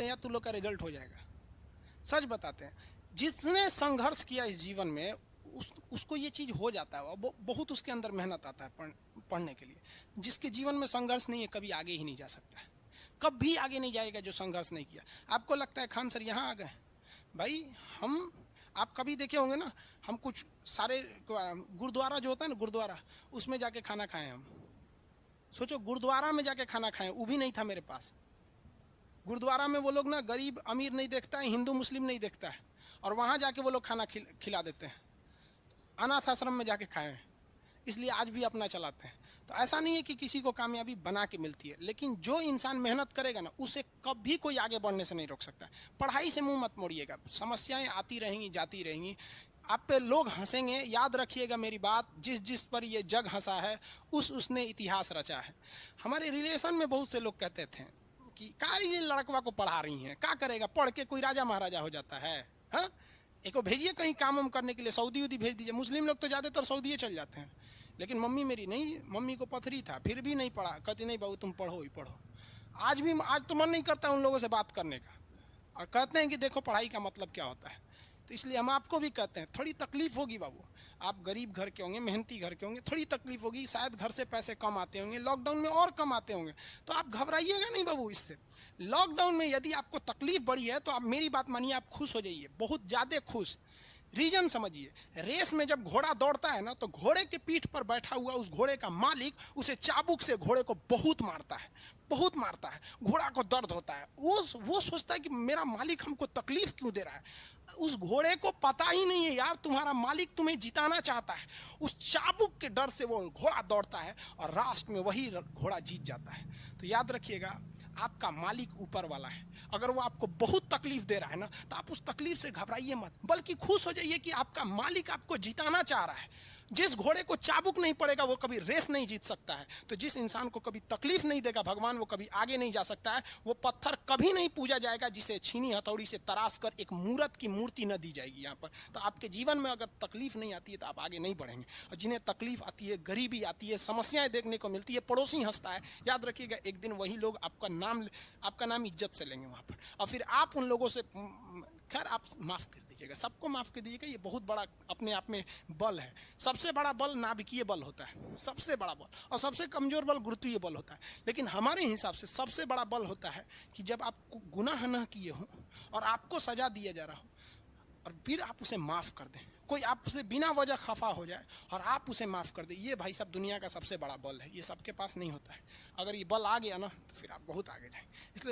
या तू लोग का रिजल्ट हो जाएगा। सच बताते हैं, जिसने संघर्ष किया इस जीवन में उसको ये चीज़ हो जाता है। बहुत उसके अंदर मेहनत आता है पढ़ने के लिए। जिसके जीवन में संघर्ष नहीं है कभी आगे ही नहीं जा सकता है, कभी आगे नहीं जाएगा जो संघर्ष नहीं किया। आपको लगता है खान सर यहाँ आ गए भाई, हम आप कभी देखे होंगे ना, हम कुछ सारे गुरुद्वारा जो होता है ना, गुरुद्वारा उसमें जाके खाना खाएं हम। सोचो गुरुद्वारा में जाके खाना खाएं, वो भी नहीं था मेरे पास। गुरुद्वारा में वो लोग ना गरीब अमीर नहीं देखता है, हिंदू मुस्लिम नहीं देखता है, और वहाँ जाके वो लोग खाना खिला देते हैं। अनाथ आश्रम में जाके खाएं, इसलिए आज भी अपना चलाते हैं। तो ऐसा नहीं है कि किसी को कामयाबी बना के मिलती है, लेकिन जो इंसान मेहनत करेगा ना उसे कभी कोई आगे बढ़ने से नहीं रोक सकता। पढ़ाई से मुंह मत मोड़िएगा, समस्याएं आती रहेंगी जाती रहेंगी, आप पे लोग हंसेंगे। याद रखिएगा मेरी बात, जिस जिस पर ये जग हंसा है उसने इतिहास रचा है। हमारे रिलेशन में बहुत से लोग कहते थे कि का ये लड़कवा को पढ़ा रही हैं, क्या करेगा, पढ़ के कोई राजा महाराजा हो जाता है। हाँ, एक भेजिए कहीं काम वाम करने के लिए, सऊदी उदी भेज दीजिए। मुस्लिम लोग तो ज़्यादातर सऊदी चल जाते हैं, लेकिन मम्मी मेरी नहीं, मम्मी को पथरी था फिर भी नहीं पढ़ा। कहती नहीं बाबू तुम पढ़ो ही पढ़ो। आज तो मन नहीं करता उन लोगों से बात करने का, और कहते हैं कि देखो पढ़ाई का मतलब क्या होता है। तो इसलिए हम आपको भी कहते हैं थोड़ी तकलीफ होगी बाबू, आप गरीब घर के होंगे, मेहनती घर के होंगे, थोड़ी तकलीफ होगी, शायद घर से पैसे कम आते होंगे, लॉकडाउन में और कम आते होंगे, तो आप घबराइएगा नहीं बाबू इससे। लॉकडाउन में यदि आपको तकलीफ बढ़ी है तो आप मेरी बात मानिए, आप खुश हो जाइए, बहुत ज़्यादा खुश। रीजन समझिए, रेस में जब घोड़ा दौड़ता है ना, तो घोड़े के पीठ पर बैठा हुआ उस घोड़े का मालिक उसे चाबुक से घोड़े को बहुत मारता है, बहुत मारता है, घोड़ा को दर्द होता है। वो सोचता है कि मेरा मालिक हमको तकलीफ क्यों दे रहा है। उस घोड़े को पता ही नहीं है यार तुम्हारा मालिक तुम्हें जिताना चाहता है। उस चाबुक के डर से वो घोड़ा दौड़ता है और लास्ट में वही घोड़ा जीत जाता है। तो याद रखिएगा, आपका मालिक ऊपर वाला है। अगर वो आपको बहुत तकलीफ दे रहा है ना, तो आप उस तकलीफ से घबराइए मत, बल्कि खुश हो जाइए कि आपका मालिक आपको जिताना चाह रहा है। जिस घोड़े को चाबुक नहीं पड़ेगा वो कभी रेस नहीं जीत सकता है। तो जिस इंसान को कभी तकलीफ नहीं देगा भगवान, वो कभी आगे नहीं जा सकता है। वो पत्थर कभी नहीं पूजा जाएगा जिसे छीनी हथौड़ी से तराश कर एक मूर्त की मूर्ति न दी जाएगी यहाँ पर। तो आपके जीवन में अगर तकलीफ नहीं आती है तो आप आगे नहीं बढ़ेंगे। और जिन्हें तकलीफ आती है, गरीबी आती है, समस्याएं देखने को मिलती है, पड़ोसी हंसता है, याद रखिएगा एक दिन वही लोग आपका नाम इज्जत से लेंगे वहाँ पर। और फिर आप उन लोगों से, खैर आप माफ़ कर दीजिएगा, सबको माफ़ कर दीजिएगा, ये बहुत बड़ा अपने आप में बल है। सबसे बड़ा बल नाभिकीय बल होता है, सबसे बड़ा बल, और सबसे कमज़ोर बल गुरुत्वीय बल होता है। लेकिन हमारे हिसाब से सबसे बड़ा बल होता है कि जब आप गुनाह न किए हों और आपको सज़ा दिया जा रहा हो, और फिर आप उसे माफ़ कर दें। कोई आपसे बिना वजह खफा हो जाए और आप उसे माफ़ कर दें, ये भाई साहब दुनिया का सबसे बड़ा बल है। ये सबके पास नहीं होता है। अगर ये बल आ गया ना तो फिर आप बहुत आगे जाएं। इसलिए